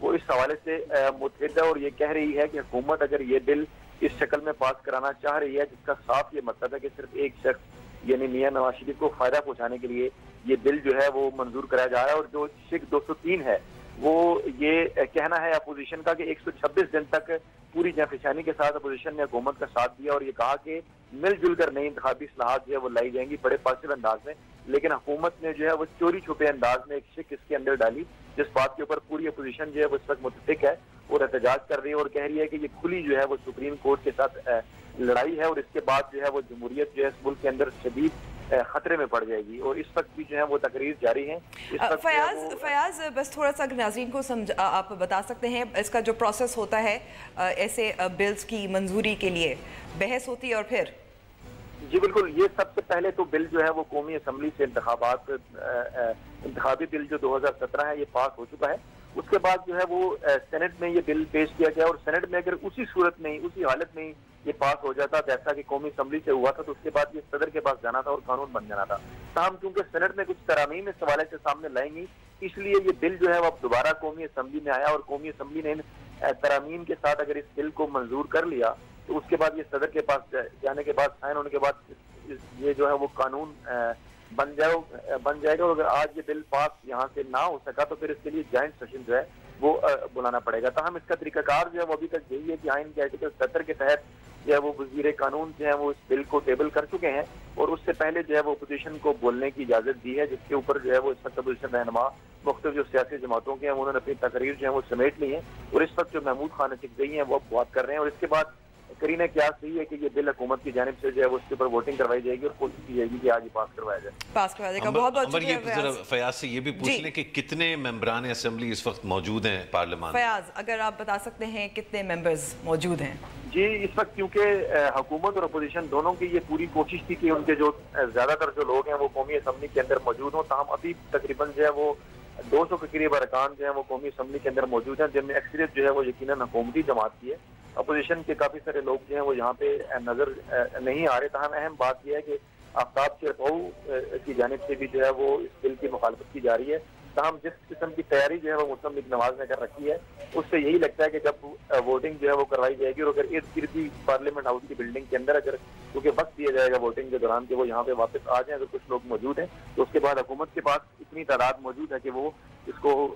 وہ اس حوالے سے متحد ہے اور یہ کہہ رہی ہے کہ حکومت اگر یہ بل اس شکل میں پاس کرانا چاہ رہی ہے جس کا صاف یہ مطلب ہے کہ صرف ایک شخص یعنی میاں نواز شریف کو فائدہ پہنچانے کے لیے یہ بل جو ہے وہ منظور کرایا جا رہا ہے، اور جو شک 203 ہے وہ یہ کہنا ہے اپوزیشن کا کہ 126 دن تک پوری جانفشانی کے ساتھ اپوزیشن نے حکومت کا ساتھ دیا اور یہ کہا کہ مل جل کر نئی انتخابی اصلاحات جو ہے وہ لائی جائیں گی بڑے پازیٹو انداز میں، لیکن حکومت نے جو ہے وہ چوری چھپے انداز میں ایک شک اس کے اندر ڈالی جس بات کے اوپر پوری اپوزیشن جو ہے وہ اس وقت متفق ہے اور احتجاج کر رہی ہے اور کہہ رہی ہے کہ یہ کھلی جو ہے وہ سپریم کورٹ کے ساتھ لڑائی ہے اور اس کے بعد جو ہے وہ جمہوریت جو ہے اس ملک کے اندر شدید خطرے میں پڑ جائے گی، اور اس وقت بھی جو ہے وہ تقریر جاری ہیں۔ فیاض بس تھوڑا سا ناظرین کو آپ بتا سکتے ہیں اس کا جو پروسیس ہوتا ہے ایسے بلز کی منظوری کے لیے، بحث ہوتی ہے اور پھر؟ جی بالکل، یہ سب سے پہلے تو بل جو ہے وہ قومی اسمبلی سے انتخابی بل جو 2017 ہے یہ پاس ہو چکا ہے، اس کے بعد جو ہے وہ سینٹ میں یہ بل پیش کیا گیا اور سینٹ میں اگر اسی صورت میں اسی حالت میں یہ پاس ہو جاتا جیسا کہ قومی اسمبلی سے ہوا تھا تو اس کے بعد یہ صدر کے پاس جانا تھا اور قانون بن جانا تھا، تاہم کیونکہ سینٹ میں کچھ ترامیم اس حوالے سے سامنے لائیں گی اس لیے یہ بل جو ہے وہ اب دوبارہ قومی اسمبلی میں آیا اور قومی اسمبلی نے ترامیم کے ساتھ اگر اس بل کو منظور کر لیا تو اس کے بعد یہ صدر کے پاس جانے کے بعد سائن ہونے کے بعد یہ جو ہے وہ قانون بن جائے گا، اور اگر آج یہ بل پاس یہاں سے نہ ہو سکا تو پھر اس کے لیے جوائنٹ سیشن جو ہے وہ بلانا پڑے گا۔ تاہم اس کا طریقہ کار جو ہے وہ ابھی تک یہی ہے کہ آئین کے آرٹیکل 70 کے تحت جو ہے وہ وزیر قانون جو ہے وہ اس بل کو ٹیبل کر چکے ہیں اور اس سے پہلے جو ہے وہ اپوزیشن کو بولنے کی اجازت دی ہے، جس کے اوپر جو ہے وہ اس وقت اپوزیشن رہنما مختلف جو سیاسی جماعتوں کے ہیں انہوں نے اپنی تقریر جو ہے وہ سمیٹ لی ہیں اور اس وقت جو محمود خان چکدئی ہیں وہ بات کر رہے ہیں، اور اس کے بعد کرینہ قیاس صحیح ہے کہ یہ بل حکومت کی جانب سے جو ہے وہ اس کے اوپر ووٹنگ کروائی جائے گی اور کوشش کی جائے گی کہ آج ہی پاس کروایا جائے۔ بہت بہت شکریہ فیاض سے یہ بھی پوچھ لیں کہ کتنے ممبران اسمبلی اس وقت موجود ہیں پارلیمان؟ فیاض اگر آپ بتا سکتے ہیں کتنے ممبرز موجود ہیں؟ جی اس وقت کیونکہ حکومت اور اپوزیشن دونوں کی یہ پوری کوشش تھی کہ ان کے جو زیادہ تر جو لوگ ہیں وہ قومی اسمبلی کے اندر موجود ہوں، تاہم ابھی تقریباً جو ہے وہ 200 کے قریب ارکان جو ہیں وہ قومی اسمبلی کے اندر موجود ہیں، جن میں اکثریت جو ہے وہ یقیناً حکومتی جماعت کی ہے۔ اپوزیشن کے کافی سارے لوگ جو ہیں وہ یہاں پہ نظر نہیں آ رہے، تاہم اہم بات یہ ہے کہ آفتاب چیرپاؤ کی جانب سے بھی جو ہے وہ اس بل کی مخالفت کی جا رہی ہے، تاہم جس قسم کی تیاری جو ہے وہ مسلم لیگ نواز نے کر رکھی ہے اس سے یہی لگتا ہے کہ جب ووٹنگ جو ہے وہ کروائی جائے گی اور اگر ارد گرد بھی پارلیمنٹ ہاؤس کی بلڈنگ کے اندر اگر کیونکہ وقت دیا جائے گا ووٹنگ کے دوران کہ وہ یہاں پہ واپس آ جائیں، اگر کچھ لوگ موجود ہیں تو اس کے بعد حکومت کے پاس اتنی تعداد موجود ہے کہ وہ اس کو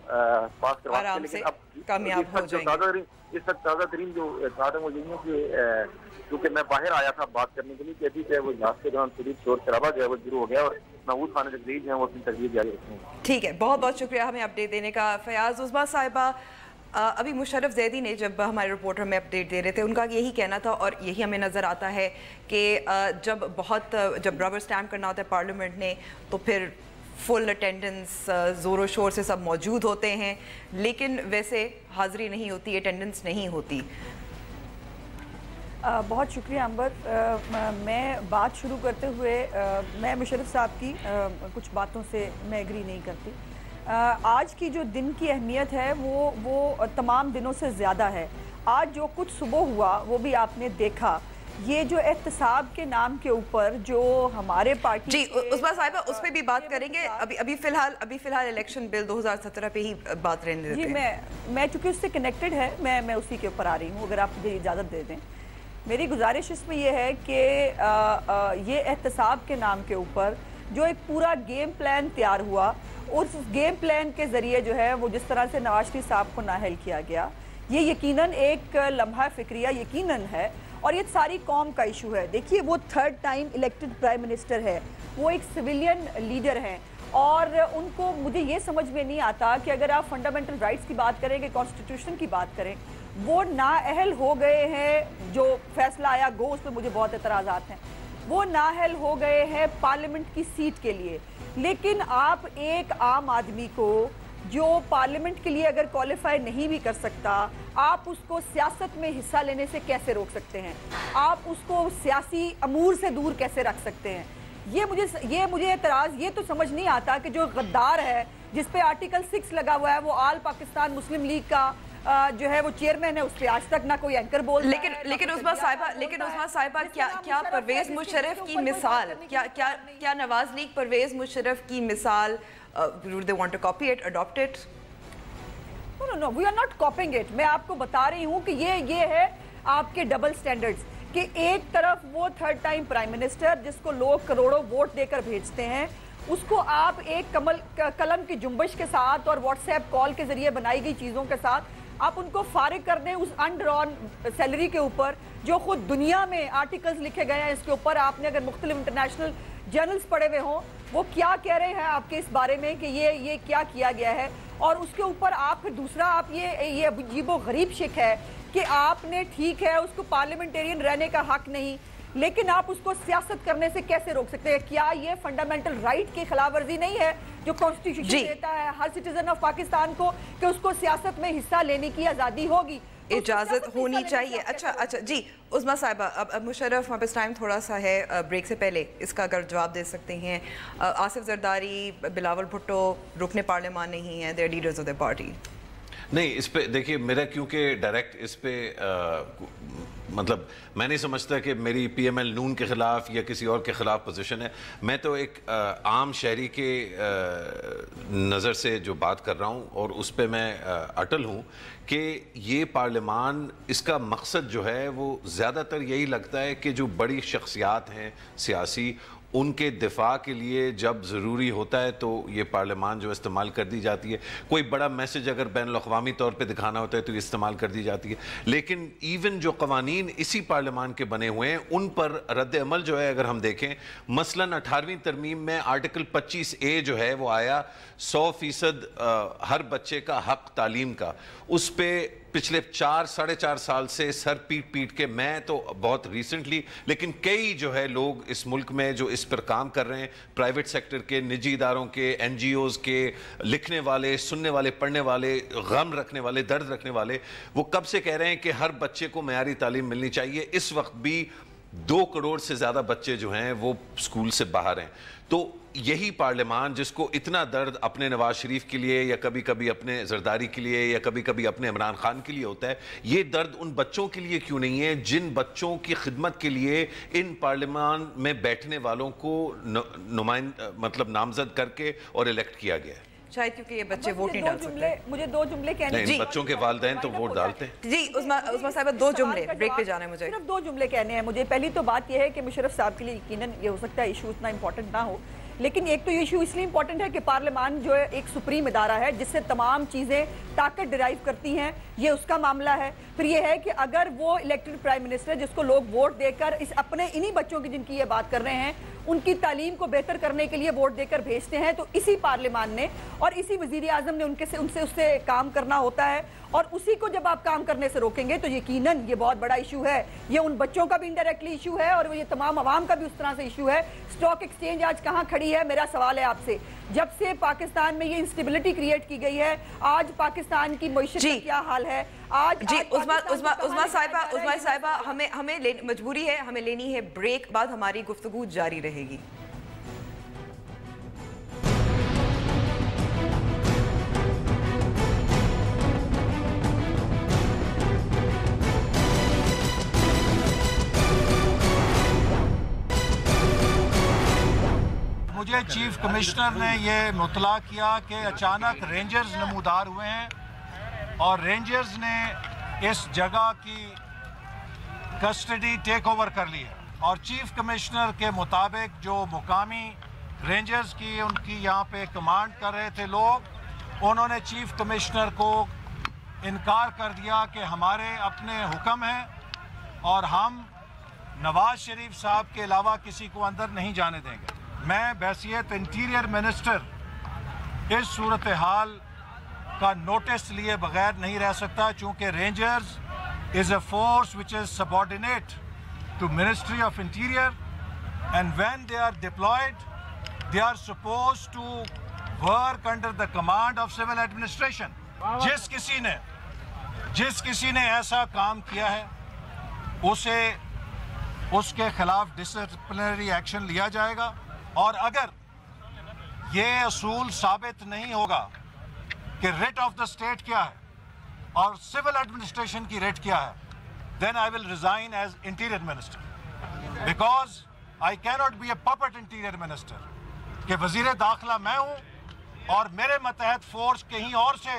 پاس کروا سکتے، لیکن اب کامیاب ہو جائیں گے۔ اس وقت تازہ ترین جو اطلاعات ہیں وہ یہی ہے کہ کیونکہ میں باہر آیا تھا بات کرنے کے لیے کہ ابھی جو ہے وہ اجلاس کے دوران شدید شور شرابہ جو ہے وہ شروع ہو گیا اور محمود خان چکدئی جو ہیں وہ اپنی تقریر جاری رکھیں گے۔ ٹھیک ہے، بہت بہت شکریہ ہمیں اپڈیٹ دینے کا فیاض۔ عظمیٰ صاحبہ، ابھی مشرف زیدی نے جب ہمارے رپورٹر میں اپڈیٹ دے رہے تھے ان کا یہی کہنا تھا اور یہی ہمیں نظر آتا ہے کہ جب ربر سٹیمپ کرنا ہوتا ہے پارلیمنٹ نے تو پھر فل اٹینڈنس زور و شور سے سب موجود ہوتے ہیں، لیکن ویسے حاضری نہیں ہوتی، اٹینڈنس نہیں ہوتی۔ بہت شکریہ امبر۔ میں بات شروع کرتے ہوئے میں مشرف صاحب کی کچھ باتوں سے میں ایگری نہیں کرتی۔ آج کی جو دن کی اہمیت ہے وہ تمام دنوں سے زیادہ ہے۔ آج جو کچھ صبح ہوا وہ بھی آپ نے دیکھا، یہ جو احتساب کے نام کے اوپر جو ہمارے پارٹی جی عظمیٰ صاحبہ اس پہ بھی بات کریں گے، ابھی فی الحال الیکشن بل 2017 پہ ہی بات رہنے دیتے ہیں۔ جی میں چونکہ اس سے کنیکٹڈ ہے میں اسی کے اوپر آ رہی ہوں، اگر آپ مجھے اجازت دے دیں۔ میری گزارش اس میں یہ ہے کہ یہ احتساب کے نام کے اوپر جو ایک پورا گیم پلان تیار ہوا، اس گیم پلان کے ذریعے جو ہے وہ جس طرح سے نواز شریف صاحب کو نااہل کیا گیا، یہ یقیناً ایک لمحہ فکریہ یقیناً ہے اور یہ ساری قوم کا ایشو ہے۔ دیکھیے وہ 3rd time elected prime minister ہے، وہ ایک سویلین لیڈر ہیں اور ان کو مجھے یہ سمجھ میں نہیں آتا کہ اگر آپ فنڈامنٹل رائٹس کی بات کریں کہ کانسٹیٹیوشن کی بات کریں، وہ نااہل ہو گئے ہیں، جو فیصلہ آیا گو اس پہ مجھے بہت اعتراضات ہیں، وہ نااہل ہو گئے ہیں پارلیمنٹ کی سیٹ کے لیے، لیکن آپ ایک عام آدمی کو جو پارلیمنٹ کے لیے اگر کوالیفائی نہیں بھی کر سکتا، آپ اس کو سیاست میں حصہ لینے سے کیسے روک سکتے ہیں؟ آپ اس کو سیاسی امور سے دور کیسے رکھ سکتے ہیں؟ یہ مجھے اعتراض یہ تو سمجھ نہیں آتا کہ جو غدار ہے جس پہ آرٹیکل 6 لگا ہوا ہے، وہ آل پاکستان مسلم لیگ کا جو ہے وہ چیئرمین ہے، اس پہ آج تک نہ کوئی اینکر بولتا ہے۔ لیکن عظمیٰ صاحبہ کیا پرویز مشرف کی مثال، کیا نواز لیگ پرویز مشرف کی مثال would they want to copy it, adopt it؟ No, we are not copying it. میں آپ کو بتا رہی ہوں کہ یہ ہے آپ کے ڈبل سٹینڈرڈز کہ ایک طرف وہ تھرڈ ٹائم پرائم منسٹر جس کو لوگ کروڑوں ووٹ دے کر بھیجتے ہیں اس کو آپ ایک قلم کی جنبش کے ساتھ اور واٹس ایپ کال کے ذریعے بنائی گئی چیزوں کے ساتھ آپ ان کو فارغ کر دیں اس انڈرون سیلری کے اوپر جو خود دنیا میں آرٹیکلز لکھے گئے ہیں اس کے اوپر. آپ نے اگر مختلف انٹرنیشنل جرنلز پڑھے ہوئے ہوں وہ کیا کہہ رہے ہیں آپ کے اس بارے میں کہ یہ کیا کیا گیا ہے, اور اس کے اوپر آپ پھر دوسرا آپ یہ عجیب و غریب شک ہے کہ آپ نے ٹھیک ہے اس کو پارلیمنٹیرین رہنے کا حق نہیں لیکن آپ اس کو سیاست کرنے سے کیسے روک سکتے ہیں؟ کیا یہ فنڈامنٹل رائٹ کی خلاف ورزی نہیں ہے جو کانسٹیٹیوشن دیتا ہے ہر سٹیزن آف پاکستان کو کہ اس کو سیاست میں حصہ لینے کی آزادی ہوگی, اجازت ہونی چاہیے. اچھا جی عظمیٰ صاحبہ, اب مشرف ہمارے پاس ٹائم تھوڑا سا ہے, بریک سے پہلے اس کا اگر جواب دے سکتے ہیں. آصف زرداری, بلاول بھٹو رکن پارلیمان نہیں ہیں, they are leaders of the party. نہیں, اس پہ دیکھیے میرا کیونکہ ڈائریکٹ اس پہ مطلب میں نہیں سمجھتا کہ میری پی ایم ایل نون کے خلاف یا کسی اور کے خلاف پوزیشن ہے. میں تو ایک عام شہری کے نظر سے جو بات کر رہا ہوں اور اس پہ میں اٹل ہوں کہ یہ پارلیمان اس کا مقصد جو ہے وہ زیادہ تر یہی لگتا ہے کہ جو بڑی شخصیات ہیں سیاسی ان کے دفاع کے لیے جب ضروری ہوتا ہے تو یہ پارلیمان جو استعمال کر دی جاتی ہے. کوئی بڑا میسج اگر بین الاقوامی طور پہ دکھانا ہوتا ہے تو یہ استعمال کر دی جاتی ہے. لیکن ایون جو قوانین اسی پارلیمان کے بنے ہوئے ہیں ان پر رد عمل جو ہے اگر ہم دیکھیں, مثلاً 18ویں ترمیم میں آرٹیکل 25A جو ہے وہ آیا 100% ہر بچے کا حق تعلیم کا. اس پہ پچھلے 4-4.5 سال سے سر پیٹ کے, میں تو بہت ریسنٹلی لیکن کئی جو ہے لوگ اس ملک میں جو اس پر کام کر رہے ہیں, پرائیویٹ سیکٹر کے, نجی اداروں کے, این جی اوز کے, لکھنے والے, سننے والے, پڑھنے والے, غم رکھنے والے, درد رکھنے والے, وہ کب سے کہہ رہے ہیں کہ ہر بچے کو معیاری تعلیم ملنی چاہیے. اس وقت بھی 2 کروڑ سے زیادہ بچے جو ہیں وہ اسکول سے باہر ہیں. تو یہی پارلیمان جس کو اتنا درد اپنے نواز شریف کے لیے یا کبھی کبھی اپنے زرداری کے لیے یا کبھی کبھی اپنے عمران خان کے لیے ہوتا ہے, یہ درد ان بچوں کے لیے کیوں نہیں ہے جن بچوں کی خدمت کے لیے ان پارلیمان میں بیٹھنے والوں کو مطلب نامزد کر کے اور الیکٹ کیا گیا ہے. شاید کیونکہ یہ بچے ووٹ نہیں ڈال سکتے. مجھے 2 جملے کہنے ہیں. بچوں کے والدین تو ووٹ ڈالتے ہیں. جی عظمیٰ صاحبہ 2 جملے, بریک پہ جانا ہے مجھے. صرف 2 جملے کہنے ہیں مجھے. پہلی تو بات یہ ہے کہ مشرف صاحب کے لیے یقیناً یہ ہو سکتا ہے ایشو اتنا امپورٹنٹ نہ ہو, لیکن ایک تو یہ ایشو اس لیے امپورٹنٹ ہے کہ پارلیمان جو ہے ایک سپریم ادارہ ہے جس سے تمام چیزیں طاقت ڈرائیو کرتی ہیں, یہ اس کا معاملہ ہے. پھر یہ ہے کہ اگر وہ الیکٹڈ پرائم منسٹر جس کو لوگ ووٹ دے کر اپنے انہی بچوں کی جن کی یہ بات کر رہے ہیں ان کی تعلیم کو بہتر کرنے کے لیے ووٹ دے کر بھیجتے ہیں, تو اسی پارلیمان نے اور اسی وزیر اعظم نے ان سے کام کرنا ہوتا ہے, اور اسی کو جب آپ کام کرنے سے روکیں گے تو یقیناً یہ بہت بڑا ایشو ہے. یہ ان بچوں کا بھی انڈائریکٹلی ایشو ہے اور یہ تمام عوام کا بھی اس طرح سے ایشو ہے. اسٹاک ایکسچینج آج کہاں کھڑی ہے؟ میرا سوال ہے آپ سے, جب سے پاکستان میں یہ انسٹیبلٹی کریٹ کی گئی ہے, آج پاکستان کی معیشت کا کیا حال ہے؟ آج جی عظمیٰ صاحبہ ہمیں مجبوری ہے, ہمیں لینی ہے بریک, بعد ہماری گفتگو جاری رہے گی. مجھے چیف کمشنر نے یہ مطلع کیا کہ اچانک رینجرز نمودار ہوئے ہیں اور رینجرز نے اس جگہ کی کسٹڈی ٹیک اوور کر لی ہے, اور چیف کمشنر کے مطابق جو مقامی رینجرز کی ان کی یہاں پہ کمانڈ کر رہے تھے لوگ, انہوں نے چیف کمشنر کو انکار کر دیا کہ ہمارے اپنے حکم ہیں اور ہم نواز شریف صاحب کے علاوہ کسی کو اندر نہیں جانے دیں گے. میں بحیثیت انٹیریئر منسٹر اس صورتحال کا نوٹس لیے بغیر نہیں رہ سکتا, چونکہ rangers is a force which is subordinate to Ministry of Interior, and when they are deployed they are supposed to work under the command of civil administration. جس کسی نے ایسا کام کیا ہے اسے اس کے خلاف ڈسپلنری ایکشن لیا جائے گا, اور اگر یہ اصول ثابت نہیں ہوگا کہ ریٹ آف دا اسٹیٹ کیا ہے اور سول ایڈمنسٹریشن کی ریٹ کیا ہے, then I will resign as interior minister, because I cannot be a puppet interior minister کہ وزیر داخلہ میں ہوں اور میرے متحد فورس کہیں اور سے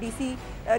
DC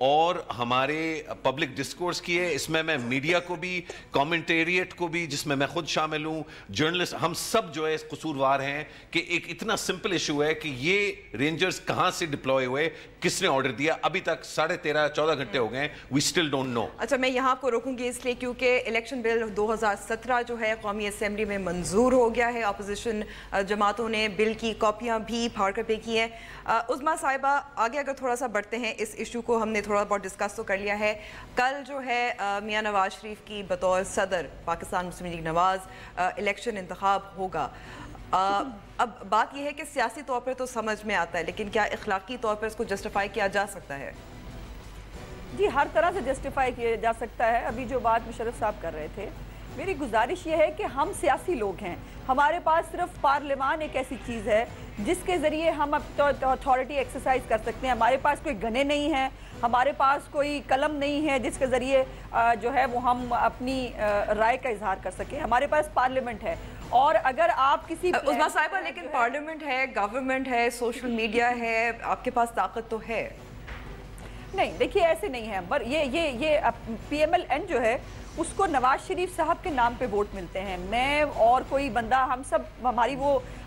اور ہمارے پبلک ڈسکورس کی ہے. اس میں میڈیا کو بھی, کامنٹیریٹ کو بھی, جس میں میں خود شامل ہوں, جرنلسٹ, ہم سب جو ہے قصوروار ہیں کہ ایک اتنا سمپل ایشو ہے کہ یہ رینجرز کہاں سے ڈپلوائے ہوئے, کس نے آرڈر دیا, ابھی تک 13.5-14 گھنٹے ہو گئے ہیں. We still don't know. اچھا, میں یہاں آپ کو روکوں گی اس لیے کیونکہ الیکشن بل 2017 جو ہے قومی اسمبلی میں منظور ہو گیا ہے. اپوزیشن جماعتوں نے بل کی کاپیاں بھی پھاڑ کر پے کی ہیں. عظمیٰ صاحبہ, آگے اگر تھوڑا سا بڑھتے ہیں, اس ایشو کو ہم نے تھوڑا بہت ڈسکس تو کر لیا ہے. کل جو ہے میاں نواز شریف کی بطور صدر پاکستان مسلم لیگ نواز الیکشن انتخاب ہوگا. اب بات یہ ہے کہ سیاسی طور پر تو سمجھ میں آتا ہے, لیکن کیا اخلاقی طور پر اس کو جسٹیفائی کیا جا سکتا ہے؟ جی, ہر طرح سے جسٹیفائی کیا جا سکتا ہے. ابھی جو بات مشرف صاحب کر رہے تھے, میری گزارش یہ ہے کہ ہم سیاسی لوگ ہیں, ہمارے پاس صرف پارلیمان ایک ایسی چیز ہے جس کے ذریعے ہم اتھارٹی ایکسرسائز کر سکتے ہیں. ہمارے پاس کوئی گنے نہیں ہیں, ہمارے پاس کوئی قلم نہیں ہے جس کے ذریعے جو ہے وہ ہم اپنی رائے کا اظہار کر سکیں. ہمارے پاس پارلیمنٹ ہے, اور اگر آپ کسی عظمیٰ صاحبہ, لیکن پارلیمنٹ ہے, گورنمنٹ ہے, سوشل میڈیا ہے, آپ کے پاس طاقت تو ہے. نہیں, دیکھیے ایسے نہیں ہے. پر یہ پی ایم ایل این جو ہے اس کو نواز شریف صاحب کے نام پہ ووٹ ملتے ہیں. میں اور کوئی بندہ,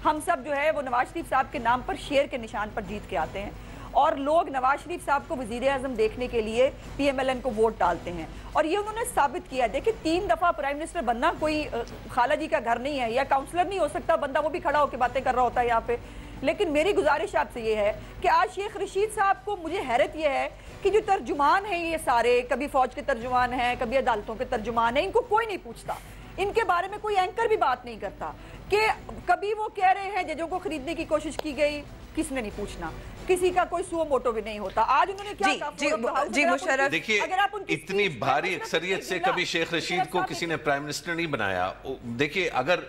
ہم سب جو ہے وہ نواز شریف صاحب کے نام پر شیر کے نشان پر جیت کے آتے ہیں, اور لوگ نواز شریف صاحب کو وزیر اعظم دیکھنے کے لیے پی ایم ایل این کو ووٹ ڈالتے ہیں, اور یہ انہوں نے ثابت کیا. دیکھیں, 3 دفعہ پرائم منسٹر بننا کوئی خالہ جی کا گھر نہیں ہے, یا کاؤنسلر نہیں ہو سکتا بندہ, وہ بھی کھڑا ہو کے باتیں کر رہا ہوتا ہے یہاں پہ. لیکن میری گزارش آپ سے یہ ہے کہ آج شیخ رشید صاحب کو, مجھے حیرت یہ ہے کہ جو ترجمان ہیں یہ سارے, کبھی فوج کے ترجمان ہیں, کبھی عدالتوں کے ترجمان ہیں, ان کو کوئی نہیں پوچھتا. ان کے بارے میں کوئی اینکر بھی بات نہیں کرتا کہ کبھی وہ کہہ رہے ہیں ججوں کو خریدنے کی کوشش کی گئی, کس نے نہیں پوچھنا, کسی کا کوئی سو موٹو بھی نہیں ہوتا. آج انہوں نے کیا کہا؟ جی مشرف, دیکھیے, اتنی بھاری اکثریت سے کبھی شیخ رشید کو کسی نے پرائم منسٹر نہیں بنایا. دیکھیے, اگر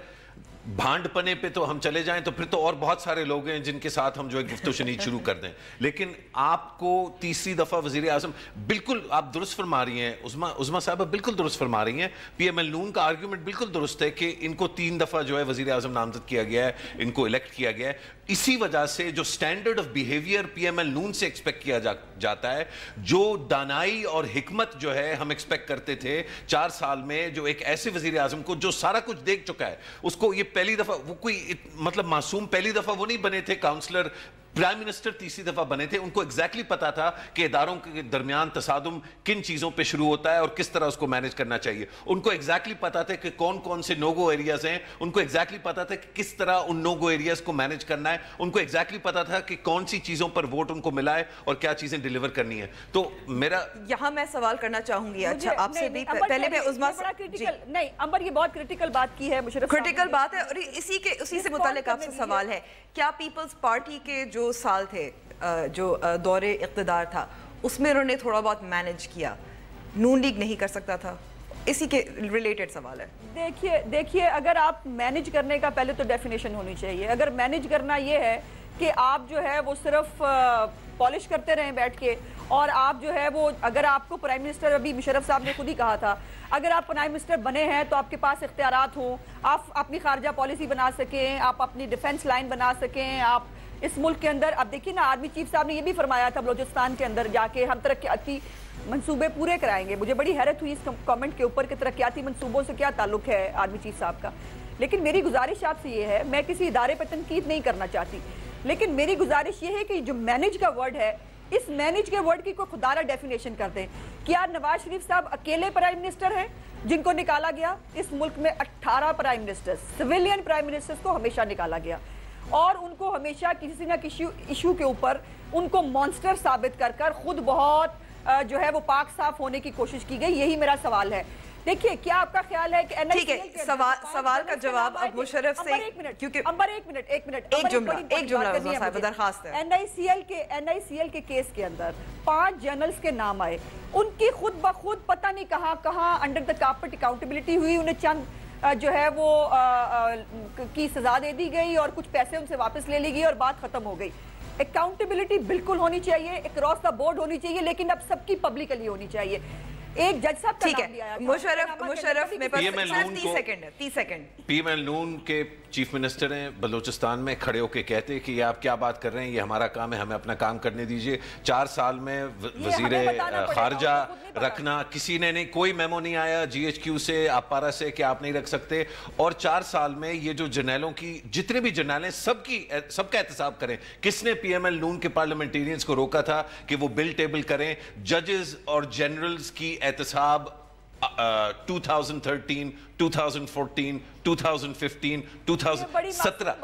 بھانڈ پنے پہ تو ہم چلے جائیں تو پھر تو اور بہت سارے لوگ ہیں جن کے ساتھ ہم جو ہے گفتگو شنید شروع کر دیں. لیکن آپ کو تیسری دفعہ وزیر اعظم, بالکل آپ درست فرما رہی ہیں عظمیٰ صاحبہ, بالکل درست فرما رہی ہیں. پی ایم ایل نون کا آرگیومنٹ بالکل درست ہے کہ ان کو 3 دفعہ جو ہے وزیر اعظم نامزد کیا گیا ہے, ان کو الیکٹ کیا گیا ہے. اسی وجہ سے جو سٹینڈرڈ آف بیہیویئر پی ایم ایل نون سے ایکسپیکٹ کیا جاتا ہے, جو دانائی اور حکمت جو ہے ہم ایکسپیکٹ کرتے تھے 4 سال میں, جو ایک ایسے وزیر اعظم کو جو سارا کچھ دیکھ چکا ہے, اس کو یہ پہلی دفعہ, وہ کوئی مطلب معصوم پہلی دفعہ وہ نہیں بنے تھے کاؤنسلر, پرائم منسٹر تیسری دفعہ بنے تھے. ان کو ایگزیکٹلی پتا تھا کہ اداروں کے درمیان تصادم کن چیزوں پہ شروع ہوتا ہے اور کس طرح اس کو مینج کرنا چاہیے. ان کو ایگزیکٹلی پتا تھا کہ کون کون سے نو گو ایریاز ہیں, ان کو ایگزیکٹلی پتا تھا کہ کس طرح ان نو گو ایریاز کو مینج کرنا ہے, ان کو ایگزیکٹلی پتا تھا کہ کون سی چیزوں پر ووٹ ان کو ملا ہے اور کیا چیزیں ڈیلیور کرنی ہے. تو میرا یہاں میں سوال کرنا چاہوں گی, اچھا آپ سے بھی, پہلے میں عظمیٰ, نہیں امبر, یہ بہت کرٹیکل بات کی ہے مشرف, کرٹیکل بات ہے, اور اسی سے متعلق آپ سے سوال ہے, کیا پیپلز پارٹی کے جو سال تھے, جو دور اقتدار تھا, اس میں انہوں نے تھوڑا بہت مینج کیا, نون لیگ نہیں کر سکتا تھا؟ اسی کے ریلیٹڈ سوال ہے. دیکھیے, اگر آپ مینج کرنے کا پہلے تو ڈیفینیشن ہونی چاہیے. اگر مینج کرنا یہ ہے کہ آپ جو ہے وہ صرف پالش کرتے رہیں بیٹھ کے, اور آپ جو ہے وہ, اگر آپ کو پرائم منسٹر, ابھی مشرف صاحب نے خود ہی کہا تھا, اگر آپ پرائم منسٹر بنے ہیں تو آپ کے پاس اختیارات ہوں, آپ اپنی خارجہ پالیسی بنا سکیں, آپ اپنی ڈیفنس لائن بنا سکیں, آپ اس ملک کے اندر. اب دیکھیے نا, آرمی چیف صاحب نے یہ بھی فرمایا تھا بلوچستان کے اندر جا کے ہم ترقیاتی منصوبے پورے کرائیں گے. مجھے بڑی حیرت ہوئی اس کامنٹ کے اوپر کہ ترقیاتی منصوبوں سے کیا تعلق ہے آرمی چیف صاحب کا. لیکن میری گزارش آپ سے یہ ہے, میں کسی ادارے پہ تنقید نہیں کرنا چاہتی, لیکن میری گزارش یہ ہے کہ جو مینج کا ورڈ ہے, اس مینج کے ورڈ کی کوئی خدارہ ڈیفینیشن کر دیں. کیا نواز شریف صاحب اکیلے پرائم منسٹر ہیں جن کو نکالا گیا؟ اس ملک میں 18 prime minister, civilian prime minister کو ہمیشہ نکالا گیا, اور ان کو ہمیشہ کسی نہ کسی ایشو کے اوپر ان کو مانسٹر ثابت کر کر خود بہت جو ہے وہ پاک صاف ہونے کی کوشش کی گئی. یہی میرا سوال ہے. دیکھیے, کیا آپ کا خیال ہے کہ ٹھیک ہے, سوال کا جواب اب مشرف سے, کیونکہ ایک جملہ درخواست ہے. این آئی سی ایل کے کیس کے اندر 5 جرنلز کے نام آئے, ان کی خود بخود پتہ نہیں کہاں انڈر دا کارپٹ اکاؤنٹیبلٹی ہوئی, انہیں چند جو ہے وہ کی سزا دے دی گئی اور کچھ پیسے ان سے واپس لے لی گئی اور بات ختم ہو گئی. اکاؤنٹیبلٹی بالکل ہونی چاہیے, اکراس دا بورڈ ہونی چاہیے, لیکن اب سب کی پبلکلی ہونی چاہیے. ایک جج صاحب کا ٹھیک نام بھی آیا ہے تھا۔ مشرف میرے پاس PM صرف نون 30 کو- سیکنڈ ہے 30 سیکنڈ PM نون کے چیف منسٹر ہیں بلوچستان میں، کھڑے ہو کے کہتے کہ یہ آپ کیا بات کر رہے ہیں، یہ ہمارا کام ہے، ہمیں اپنا کام کرنے دیجئے۔ 4 سال میں وزیر خارجہ رکھنا کسی نے نہیں، کوئی میمو نہیں آیا GHQ سے، آپارا سے کہ آپ نہیں رکھ سکتے، اور 4 سال میں یہ جو جرنیلوں کی جتنے بھی جرنیل ہیں سب کا احتساب کریں۔ کس نے PM نون کے پارلیمنٹیرینز کو روکا تھا کہ وہ بل ٹیبل کریں؟ ججز اور جنرلز کی احتساب 2013 2014 2015 2017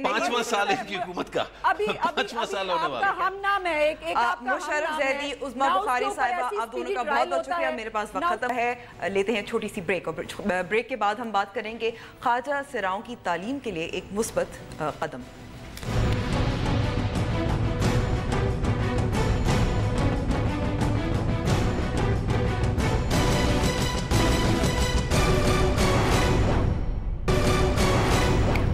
پانچواں سال ان کی حکومت کا، پانچواں سال ہونے والا۔ ہم نام ہے مشرف زیدی، عظمیٰ بخاری صاحبہ، آپ دونوں کا بہت بہت شکریہ۔ میرے پاس وقت ختم ہے، لیتے ہیں چھوٹی سی بریک، اور بریک کے بعد ہم بات کریں گے خواجہ سراؤں کی تعلیم کے لیے ایک مثبت قدم۔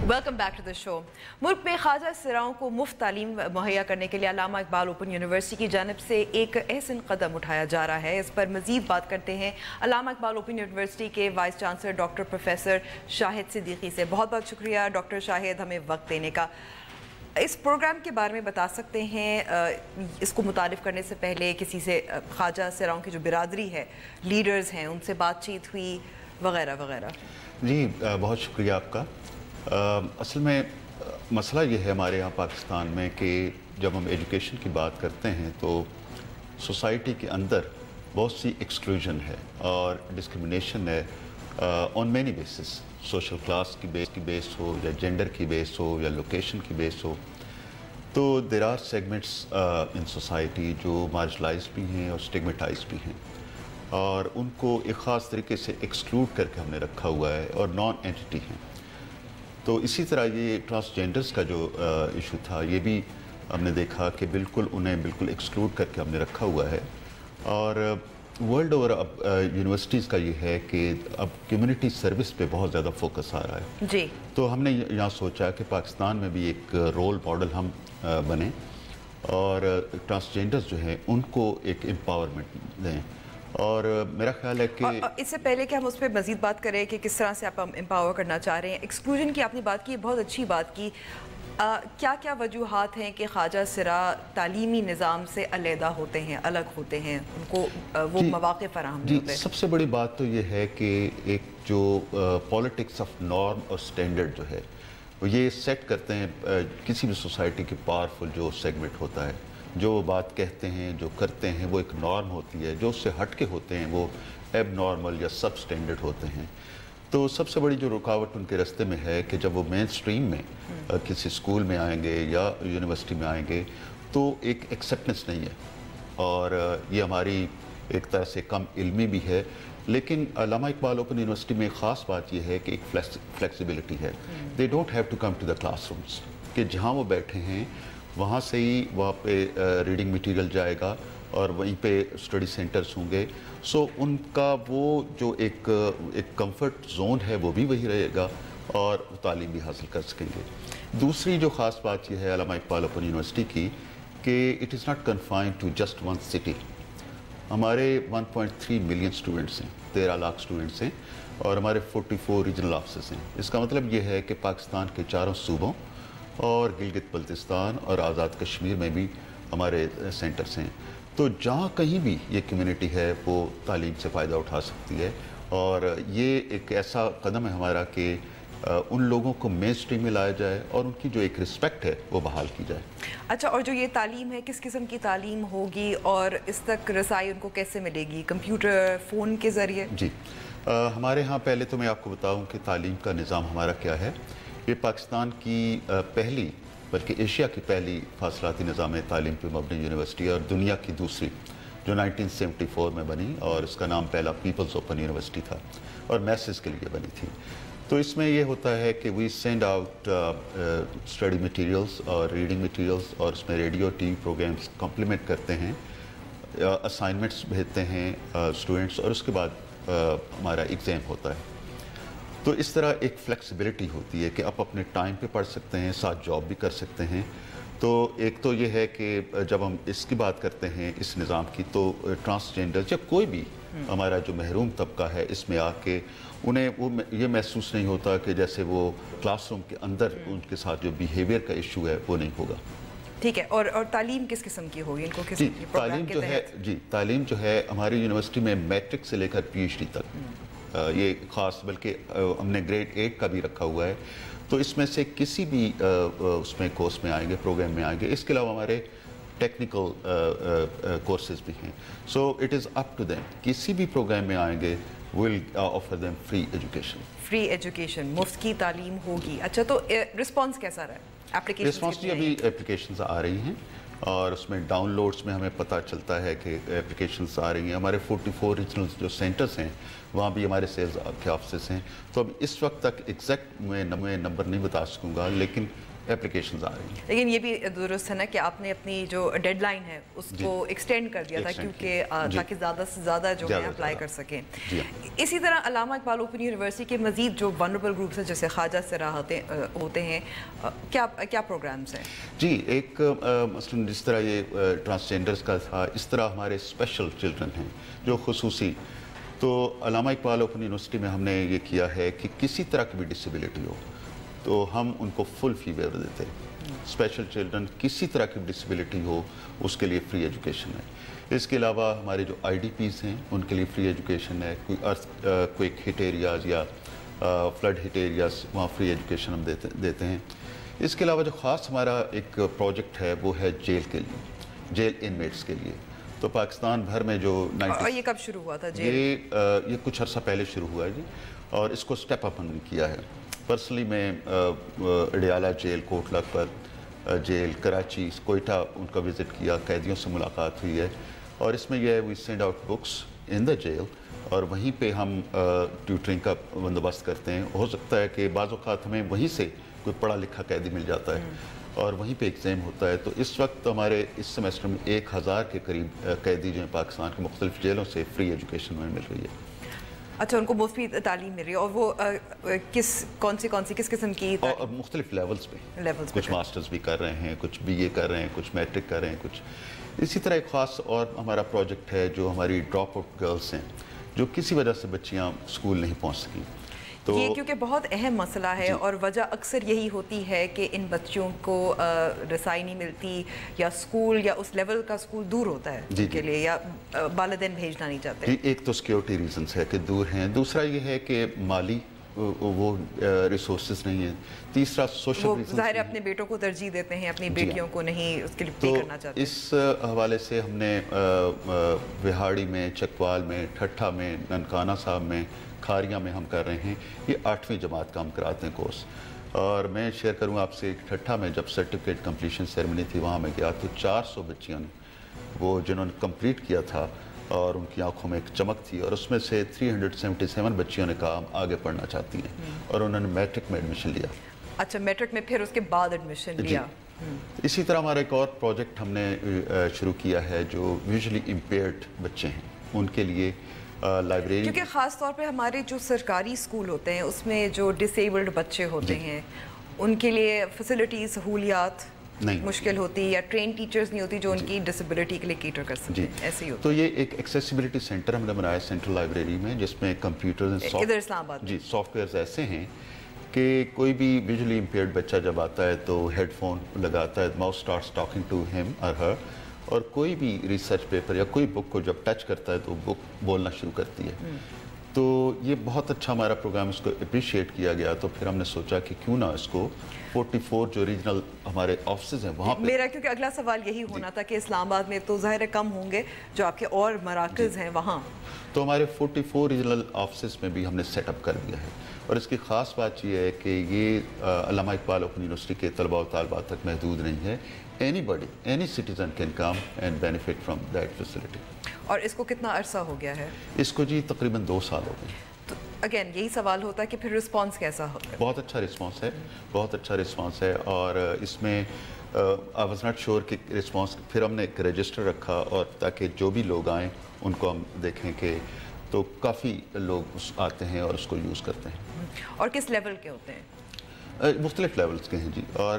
ویلکم بیک ٹو دا شو۔ ملک میں خواجہ سراؤں کو مفت تعلیم مہیا کرنے کے لیے علامہ اقبال اوپن یونیورسٹی کی جانب سے ایک احسن قدم اٹھایا جا رہا ہے۔ اس پر مزید بات کرتے ہیں علامہ اقبال اوپن یونیورسٹی کے وائس چانسلر ڈاکٹر پروفیسر شاہد صدیقی سے۔ بہت بہت شکریہ ڈاکٹر شاہد ہمیں وقت دینے کا۔ اس پروگرام کے بارے میں بتا سکتے ہیں، اس کو متعارف کرنے سے پہلے کسی سے خواجہ سراؤں کی جو برادری ہے، لیڈرز ہیں، ان سے بات چیت ہوئی وغیرہ وغیرہ؟ جی بہت شکریہ آپ کا۔ اصل میں مسئلہ یہ ہے ہمارے یہاں پاکستان میں کہ جب ہم ایجوکیشن کی بات کرتے ہیں تو سوسائٹی کے اندر بہت سی ایکسکلوژن ہے اور ڈسکرمنیشن ہے on many bases, social class کی بیس ہو یا جینڈر کی بیس ہو یا لوکیشن کی بیس ہو۔ تو there are segments in society جو مارجنلائز بھی ہیں اور اسٹگمیٹائز بھی ہیں، اور ان کو ایک خاص طریقے سے ایکسکلوڈ کر کے ہم نے رکھا ہوا ہے اور نان اینٹی ہیں۔ تو اسی طرح یہ ٹرانسجینڈرز کا جو ایشو تھا، یہ بھی ہم نے دیکھا کہ بالکل انہیں بالکل ایکسکلوڈ کر کے ہم نے رکھا ہوا ہے۔ اور ورلڈ اوور اب یونیورسٹیز کا یہ ہے کہ اب کمیونٹی سروس پہ بہت زیادہ فوکس آ رہا ہے۔ جی، تو ہم نے یہاں سوچا کہ پاکستان میں بھی ایک رول ماڈل ہم بنیں اور ٹرانسجینڈرز جو ہیں ان کو ایک امپاورمنٹ دیں۔ اور میرا خیال ہے کہ اس سے پہلے کہ ہم اس پہ مزید بات کریں کہ کس طرح سے آپ امپاور کرنا چاہ رہے ہیں، ایکسکلوژن کی آپ نے بات کی، بہت اچھی بات کی۔ کیا کیا وجوہات ہیں کہ خواجہ سرا تعلیمی نظام سے علیحدہ ہوتے ہیں، الگ ہوتے ہیں، ان کو وہ مواقع فراہم نہیں ہوتے؟ سب سے بڑی بات تو یہ ہے کہ ایک جو پولیٹکس آف نارم اور سٹینڈرڈ جو ہے وہ یہ سیٹ کرتے ہیں کسی بھی سوسائٹی کے پاورفل جو سیگمنٹ ہوتا ہے، جو وہ بات کہتے ہیں، جو کرتے ہیں، وہ ایک نارم ہوتی ہے، جو اس سے ہٹ کے ہوتے ہیں وہ ایب نارمل یا سب سٹینڈرڈ ہوتے ہیں۔ تو سب سے بڑی جو رکاوٹ ان کے راستے میں ہے کہ جب وہ مین سٹریم میں کسی اسکول میں آئیں گے یا یونیورسٹی میں آئیں گے تو ایک ایکسیپٹنس نہیں ہے، اور یہ ہماری ایک طرح سے کم علمی بھی ہے۔ لیکن علامہ اقبال اوپن یونیورسٹی میں خاص بات یہ ہے کہ ایک فلیکسیبلٹی ہے۔ They don't have to come to the classrooms, کہ جہاں وہ بیٹھے ہیں وہاں سے ہی وہاں پہ ریڈنگ مٹیریل جائے گا اور وہیں پہ اسٹڈی سینٹرز ہوں گے۔ سو ان کا وہ جو ایک کمفرٹ زون ہے وہ بھی وہی رہے گا اور وہ تعلیم بھی حاصل کر سکیں گے۔ دوسری جو خاص بات یہ ہے علامہ اقبال اوپن یونیورسٹی کی کہ it is not confined to just one city. ہمارے 1.3 ملین اسٹوڈنٹس ہیں، 13 لاکھ اسٹوڈنٹس ہیں، اور ہمارے 44 ریجنل آفسز ہیں۔ اس کا مطلب یہ ہے کہ پاکستان کے 4 صوبوں اور گلگت بلتستان اور آزاد کشمیر میں بھی ہمارے سینٹرز ہیں۔ تو جہاں کہیں بھی یہ کمیونٹی ہے وہ تعلیم سے فائدہ اٹھا سکتی ہے، اور یہ ایک ایسا قدم ہے ہمارا کہ ان لوگوں کو مین سٹریم میں لایا جائے اور ان کی جو ایک رسپیکٹ ہے وہ بحال کی جائے۔ اچھا، اور جو یہ تعلیم ہے کس قسم کی تعلیم ہوگی اور اس تک رسائی ان کو کیسے ملے گی؟ کمپیوٹر، فون کے ذریعے؟ جی، ہمارے ہاں پہلے تو میں آپ کو بتاؤں کہ تعلیم کا نظام ہمارا کیا ہے۔ یہ پاکستان کی پہلی بلکہ ایشیا کی پہلی فاصلاتی نظام تعلیم پہ مبنی یونیورسٹی ہے، اور دنیا کی دوسری جو 1974 میں بنی، اور اس کا نام پہلا پیپلز اوپن یونیورسٹی تھا اور میسز کے لیے بنی تھی۔ تو اس میں یہ ہوتا ہے کہ we send out study materials اور ریڈنگ مٹیریلز، اور اس میں radio TV programs complement کرتے ہیں، اسائنمنٹس بھیجتے ہیں اسٹوڈنٹس، اور اس کے بعد ہمارا ایگزام ہوتا ہے۔ تو اس طرح ایک فلیکسیبلٹی ہوتی ہے کہ آپ اپنے ٹائم پہ پڑھ سکتے ہیں، ساتھ جاب بھی کر سکتے ہیں۔ تو ایک تو یہ ہے کہ جب ہم اس کی بات کرتے ہیں اس نظام کی تو ٹرانسجینڈر یا کوئی بھی ہمارا جو محروم طبقہ ہے اس میں آ کے انہیں وہ یہ محسوس نہیں ہوتا کہ جیسے وہ کلاس روم کے اندر ان کے ساتھ جو بیہیویئر کا ایشو ہے وہ نہیں ہوگا. ٹھیک ہے. اور تعلیم کس قسم کی ہوگی ان کو؟ کس تعلیم جو ہے تعلیم جو ہے ہماری یونیورسٹی میں میٹرک سے لے کر پی ایچ ڈی تک یہ خاص بلکہ ہم نے گریڈ 8 کا بھی رکھا ہوا ہے. تو اس میں سے کسی بھی اس میں کورس میں آئیں گے, پروگرام میں آئیں گے. اس کے علاوہ ہمارے ٹیکنیکل کورسز بھی ہیں. So it is up to them. کسی بھی پروگرام میں آئیں گے we'll offer them free education. Free education, مفت کی تعلیم ہوگی. اچھا, تو رسپانس کیسا رہا ہے؟ رسپانس بھی ابھی اپلیکیشنز آ رہی ہیں اور اس میں ڈاؤن لوڈس میں ہمیں پتہ چلتا ہے کہ اپلیکیشنز آ رہی ہیں. ہمارے 44 ریجنل جو سینٹرز ہیں وہاں بھی ہمارے سیلز کے آفسز ہیں. تو اب اس وقت تک ایگزیکٹ میں نمبر نہیں بتا سکوں گا, لیکن اپلیکیشنز آ رہی ہیں. لیکن یہ بھی درست ہے نا کہ آپ نے اپنی جو ڈیڈ لائن ہے اس کو ایکسٹینڈ کر دیا تھا کیونکہ تاکہ زیادہ سے زیادہ جو ہے اپلائی کر سکیں. اسی طرح علامہ اقبال اوپن یونیورسٹی کے مزید جو ونربل گروپس ہیں جیسے خواجہ سرا ہوتے ہیں, کیا پروگرامز ہیں؟ جی, ایک مثلاً جس طرح یہ ٹرانسجینڈرز کا تھا, اس طرح ہمارے اسپیشل چلڈرن ہیں جو خصوصی. تو علامہ اقبال اوپن یونیورسٹی میں ہم نے یہ کیا ہے کہ کسی طرح کی بھی ڈسیبلٹی ہو تو ہم ان کو فل فی ویور دیتے ہیں. اسپیشل چلڈرن کسی طرح کی ڈسیبلٹی ہو اس کے لیے فری ایجوکیشن ہے. اس کے علاوہ ہمارے جو آئی ڈی پیز ہیں ان کے لیے فری ایجوکیشن ہے. کوئی کوئک ہٹ ایریاز یا فلڈ ہٹ ایریاز وہاں فری ایجوکیشن ہم دیتے ہیں. اس کے علاوہ جو خاص ہمارا ایک پروجیکٹ ہے وہ ہے جیل کے لیے, جیل انمیٹس کے لیے. تو پاکستان بھر میں جو یہ کب شروع ہوا تھا جیل؟ یہ کچھ عرصہ پہلے شروع ہوا ہے جی, اور اس کو سٹیپ اپ ہم نے کیا ہے. پرسنلی میں اڈیالہ جیل, کوٹ لکھپت جیل, کراچی, کوئٹہ ان کا وزٹ کیا, قیدیوں سے ملاقات ہوئی ہے. اور اس میں یہ ہے we send out books in the jail اور وہیں پہ ہم ٹیوٹرنگ کا بندوبست کرتے ہیں. ہو سکتا ہے کہ بعض اوقات ہمیں وہیں سے کوئی پڑھا لکھا قیدی مل جاتا ہے اور وہیں پہ ایگزام ہوتا ہے. تو اس وقت ہمارے اس سیمیسٹر میں 1000 کے قریب قیدی جو ہیں پاکستان کے مختلف جیلوں سے فری ایجوکیشن میں مل رہی ہے. اچھا, ان کو مفت تعلیم مل رہی ہے. اور وہ کون سی کس قسم کی؟ اور مختلف لیولز پہ, کچھ ماسٹرز بھی کر رہے ہیں, کچھ بی اے کر رہے ہیں, کچھ میٹرک کر رہے ہیں, کچھ اسی طرح. ایک خاص اور ہمارا پروجیکٹ ہے جو ہماری ڈراپ آؤٹ گرلز ہیں جو کسی وجہ سے بچیاں اسکول نہیں پہنچ سکیں. تو یہ کیونکہ بہت اہم مسئلہ ہے اور وجہ اکثر یہی ہوتی ہے کہ ان بچیوں کو رسائی نہیں ملتی یا اسکول یا اس لیول کا اسکول دور ہوتا ہے ان کے لیے یا والدین بھیجنا نہیں چاہتے. ایک تو سیکیورٹی ریزنز ہے کہ دور ہیں, دوسرا یہ ہے کہ مالی وہ ریسورسز نہیں ہیں, تیسرا سوشل ریزنز. ظاہر اپنے بیٹوں کو ترجیح دیتے ہیں, اپنی بیٹیوں کو نہیں اس کے لیے پے کرنا چاہتے. اس حوالے سے ہم نے وہاڑی میں, چکوال میں, ٹھٹھا میں, ننکانہ صاحب میں, کھاریاں میں ہم کر رہے ہیں. یہ 8ویں جماعت کا ہم کراتے ہیں کورس. اور میں شیئر کروں آپ سے, ٹھٹھا میں جب سرٹیفکیٹ کمپلیشن سیریمنی تھی وہاں میں گیا تو 400 بچیاں نے وہ جنہوں نے کمپلیٹ کیا تھا اور ان کی آنکھوں میں ایک چمک تھی, اور اس میں سے 377 بچیوں نے کہا ہم آگے پڑھنا چاہتی ہیں اور انہوں نے میٹرک میں ایڈمیشن لیا. اچھا, میٹرک میں پھر اس کے بعد ایڈمیشن لیا. اسی طرح ہمارا ایک اور پروجیکٹ ہم نے شروع کیا ہے جو ویژولی امپیئرڈ بچے ہیں ان کے لیے لائبریری. کیونکہ خاص طور پہ ہمارے جو سرکاری اسکول ہوتے ہیں اس میں جو ڈسیبلڈ بچے ہوتے ہیں ان کے لیے فیسلٹیز, سہولیات مشکل ہوتی یا ٹرین ٹیچرز نہیں ہوتی جو ان کی ڈسیبلٹی کے لیے کیٹر کر سکتے ہیں, ایسے ہی ہوتا. تو یہ ایک ایکسیسیبلٹی سینٹر ہم نے بنایا سینٹرل لائبریری میں جس میں کمپیوٹرز ادھر اسلام آباد جی سافٹ ویئرز ایسے ہیں کہ کوئی بھی ویژولی امپیئرڈ بچہ جب آتا ہے تو ہیڈ فون لگاتا ہے, ماؤس اسٹارٹس ٹاکنگ ٹو ہم اور ہر, اور کوئی بھی ریسرچ پیپر یا کوئی بک کو جب ٹچ کرتا ہے تو بک بولنا شروع کرتی ہے. تو یہ بہت اچھا ہمارا پروگرام, اس کو اپریشیٹ کیا گیا. تو پھر ہم نے سوچا کہ کیوں نہ اس کو 44 جو ریجنل ہمارے آفسز ہیں وہاں پہ. میرا کیونکہ اگلا سوال یہی ہونا تھا کہ اسلام آباد میں تو ظاہر کم ہوں گے جو آپ کے اور مراکز ہیں وہاں, تو ہمارے 44 ریجنل آفسز میں بھی ہم نے سیٹ اپ کر دیا ہے. اور اس کی خاص بات یہ ہے کہ یہ علامہ اقبال اوپن یونیورسٹی کے طلباء و طالبات تک محدود نہیں ہے. Anybody, any citizen can come and benefit from that facility. اور اس کو کتنا عرصہ ہو گیا ہے؟ اس کو جی تقریباً 2 سال ہو گئے. تو اگین یہی سوال ہوتا ہے کہ پھر رسپانس کیسا ہوتا ہے؟ بہت اچھا رسپانس ہے, بہت اچھا رسپانس ہے. اور اس میں I was not sure کہ رسپانس, پھر ہم نے ایک رجسٹر رکھا اور تاکہ جو بھی لوگ آئیں ان کو ہم دیکھیں کہ تو کافی لوگ آتے ہیں اور اس کو یوز کرتے ہیں. اور کس لیول کے ہوتے ہیں؟ مختلف لیولز کے ہیں جی. اور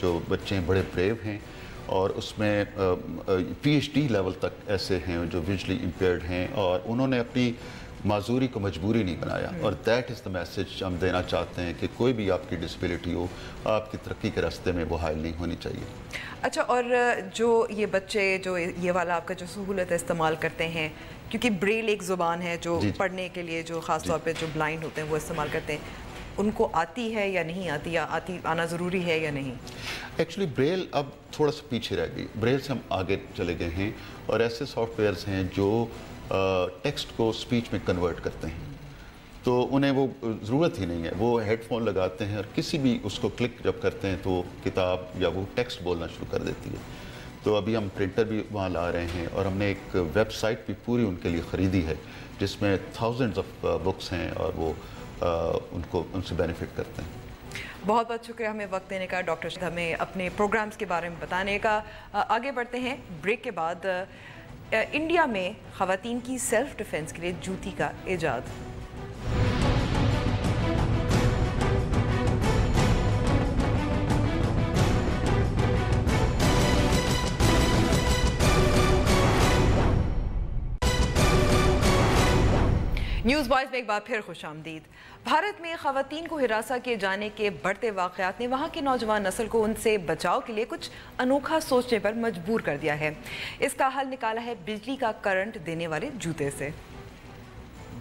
جو بچے ہیں بڑے بریو ہیں, اور اس میں پی ایچ ڈی لیول تک ایسے ہیں جو ویژلی امپیئرڈ ہیں, اور انہوں نے اپنی معذوری کو مجبوری نہیں بنایا. اور دیٹ از دا میسج ہم دینا چاہتے ہیں کہ کوئی بھی آپ کی ڈسیبلٹی ہو, آپ کی ترقی کے راستے میں وہ حائل نہیں ہونی چاہیے. اچھا, اور جو یہ بچے جو یہ والا آپ کا جو سہولت استعمال کرتے ہیں, کیونکہ بریل ایک زبان ہے جو پڑھنے کے لیے جو خاص طور پہ جو بلائنڈ ہوتے ہیں وہ استعمال کرتے ہیں, ان کو آتی ہے یا نہیں آتی, یا آنا ضروری ہے یا نہیں؟ ایکچولی بریل اب تھوڑا سا پیچھے رہ گئی. بریل سے ہم آگے چلے گئے ہیں, اور ایسے سافٹ ویئرز ہیں جو ٹیکسٹ کو اسپیچ میں کنورٹ کرتے ہیں, تو انہیں وہ ضرورت ہی نہیں ہے. وہ ہیڈ فون لگاتے ہیں اور کسی بھی اس کو کلک جب کرتے ہیں تو کتاب یا وہ ٹیکسٹ بولنا شروع کر دیتی ہے. تو ابھی ہم پرنٹر بھی وہاں لا رہے ہیں, اور ہم نے ایک ویب سائٹ بھی پوری ان کے لیے خریدی ہے جس میں تھاؤزنڈز آف بکس ہیں, اور وہ ان سے بینیفٹ کرتے ہیں. بہت بہت شکریہ ہمیں وقت دینے کا ڈاکٹر شاہد, ہمیں اپنے پروگرامز کے بارے میں بتانے کا. آگے بڑھتے ہیں بریک کے بعد. انڈیا میں خواتین کی سیلف ڈیفنس کے لیے جوتی کا ایجاد. نیوز وائز میں ایک بار پھر خوش آمدید. بھارت میں خواتین کو ہراساں کیے جانے کے بڑھتے واقعات نے وہاں کی نوجوان نسل کو ان سے بچاؤ کے لیے کچھ انوکھا سوچنے پر مجبور کر دیا ہے. اس کا حل نکالا ہے بجلی کا کرنٹ دینے والے جوتے سے.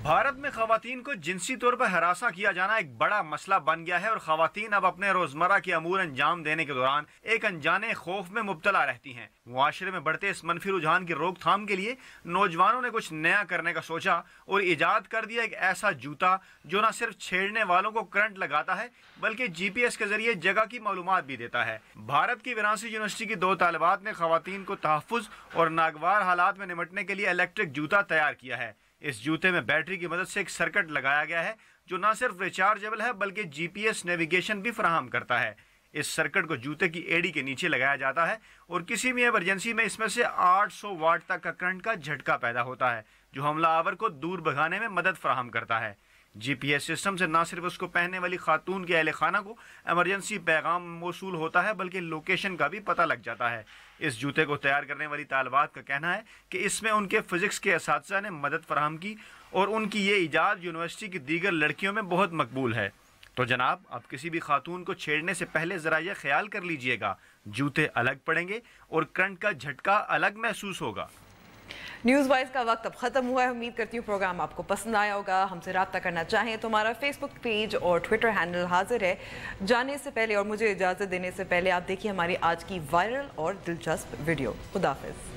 بھارت میں خواتین کو جنسی طور پر ہراساں کیا جانا ایک بڑا مسئلہ بن گیا ہے, اور خواتین اب اپنے روزمرہ کے امور انجام دینے کے دوران ایک انجانے خوف میں مبتلا رہتی ہیں. معاشرے میں بڑھتے اس منفی رجحان کی روک تھام کے لیے نوجوانوں نے کچھ نیا کرنے کا سوچا اور ایجاد کر دیا ایک ایسا جوتا جو نہ صرف چھیڑنے والوں کو کرنٹ لگاتا ہے بلکہ جی پی ایس کے ذریعے جگہ کی معلومات بھی دیتا ہے. بھارت کی وارانسی یونیورسٹی کی 2 طالبات نے خواتین کو تحفظ اور ناگوار حالات میں نمٹنے کے لیے الیکٹرک جوتا تیار کیا ہے. اس جوتے میں بیٹری کی مدد سے ایک سرکٹ لگایا گیا ہے جو نہ صرف ریچارجبل ہے بلکہ جی پی ایس نیویگیشن بھی فراہم کرتا ہے. اس سرکٹ کو جوتے کی ایڑی کے نیچے لگایا جاتا ہے اور کسی بھی ایمرجنسی میں اس میں سے 800 واٹ تک کا کرنٹ کا جھٹکا پیدا ہوتا ہے جو حملہ آور کو دور بھگانے میں مدد فراہم کرتا ہے. جی پی ایس سسٹم سے نہ صرف اس کو پہننے والی خاتون کے اہل خانہ کو ایمرجنسی پیغام موصول ہوتا ہے بلکہ لوکیشن کا بھی پتہ لگ جاتا ہے. اس جوتے کو تیار کرنے والی طالبات کا کہنا ہے کہ اس میں ان کے فزکس کے اساتذہ نے مدد فراہم کی اور ان کی یہ ایجاد یونیورسٹی کی دیگر لڑکیوں میں بہت مقبول ہے. تو جناب, اب کسی بھی خاتون کو چھیڑنے سے پہلے ذرا یہ خیال کر لیجئے گا, جوتے الگ پڑیں گے اور کرنٹ کا جھٹکا الگ محسوس ہوگا. نیوز وائز کا وقت اب ختم ہوا ہے. امید کرتی ہوں پروگرام آپ کو پسند آیا ہوگا. ہم سے رابطہ کرنا چاہیں تو ہمارا فیس بک پیج اور ٹویٹر ہینڈل حاضر ہے. جانے سے پہلے اور مجھے اجازت دینے سے پہلے آپ دیکھیے ہماری آج کی وائرل اور دلچسپ ویڈیو. خدا حافظ.